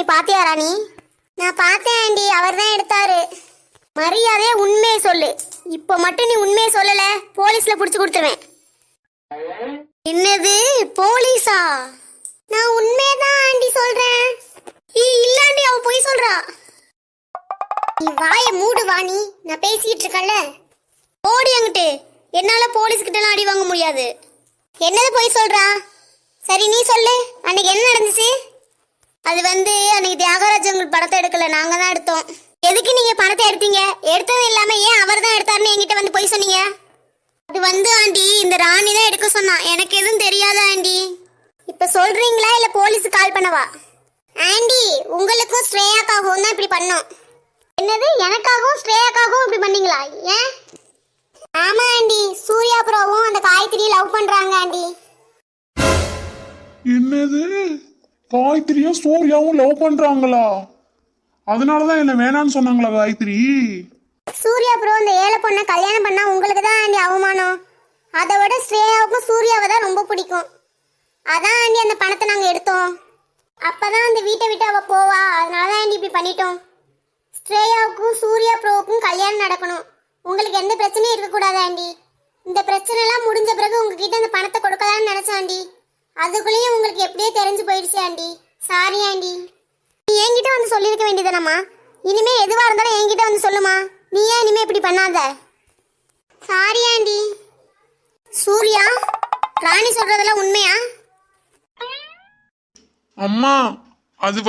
நீ பாத்தியா ராணி? நான் பார்த்தேன் ஆண்டி, அவர் தான் எடுத்தாரு. மரியாதையா உண்மையை சொல்லு. இப்போ மட்டும் நீ உண்மையை சொல்லல, போலீஸ்ல புடிச்சு கொடுத்துருவேன். என்னது போலீஸா? நான் உண்மையதான் ஆண்டி சொல்றேன். இல்லாண்டி அவ போய் சொல்றா. நீ வாய மூடு வாணி, நான் பேசிட்டு இருக்கல. ஓடி அங்கிட்டு. என்னால போலீஸ் கிட்ட எல்லாம் அடி வாங்க முடியாது. என்னது போய் சொல்றா? சரி நீ சொல்லு, அன்னைக்கு என்ன நடந்துச்சு? அது அன்னைக்கு தியாகராஜ் உங்களுக்கு படத்தை எடுக்கல, நாங்க தான் எடுத்தோம். எதுக்கு நீங்க பணத்தை எடுத்தீங்க? எடுத்தது இல்லாம ஏன் அவர் தான் எடுத்தாருன்னு என்கிட்ட வந்து போய் சொன்னீங்க? அது ஆண்டி, இந்த ராணி தான் எடுக்க சொன்னா, எனக்கு எதுவும் தெரியாதா ஆண்டி? இப்ப சொல்றீங்களா இல்ல போலீஸுக்கு கால் பண்ணவா? ஆண்டி, உங்களுக்கும் ஸ்ரேயாக்காகவும் தான் இப்படி பண்ணோம். என்னது, எனக்காகவும் ஸ்ரேயாக்காகவும் இப்படி பண்ணீங்களா? ஏன்? ஆமா ஆண்டி, சூர்யா ப்ரோவும் அந்த காயத்ரி லவ் பண்றாங்க ஆண்டி. என்னது, காயத்ரியும் சூர்யாவும் லவ் பண்றாங்களா? அதனாலதான் என்ன வேணான்னு சொன்னாங்களா காயத்ரி? சூர்யா ப்ரோ இந்த ஏழை பொண்ணை கல்யாணம் பண்ணா உங்களுக்கு தான் ஆண்டி அவமானம். அதை விட ஸ்ரேயாவுக்கும் சூர்யாவை தான் ரொம்ப பிடிக்கும். அதான் ஆண்டி அந்த பணத்தை நாங்க எடுத்தோம். அப்பதான் அந்த வீட்டை விட்டு அவ போவா, அதனாலதான் ஆண்டி இப்படி பண்ணிட்டோம். ஸ்ரேயாவுக்கும் சூர்யா ப்ரோவுக்கும் கல்யாணம் நடக்கணும். உங்களுக்கு எந்த பிரச்சனையும் இருக்கக்கூடாது ஆண்டி. இந்த பிரச்சனை எல்லாம் முடிஞ்ச பிறகு உங்ககிட்ட அந்த பணத்தை கொடுக்கலான்னு நினைச்சேன் ஆண்டி. அதுக்குள்ளேயும் உங்களுக்கு எப்படியே தெரிஞ்சு போயிடுச்சு ஆண்டி. Sorry aunty. நீ என்கிட்ட வந்து சொல்லியிருக்க வேண்டியதானம்மா. இனிமே எதுவா இருந்தாலும் என்கிட்ட வந்து சொல்லுமா. நீ ஏன் இனிமே இப்படி பண்ணாத? Sorry aunty. சூர்யா, ராணி சொல்றதெல்லாம் உண்மையா? அம்மா, அது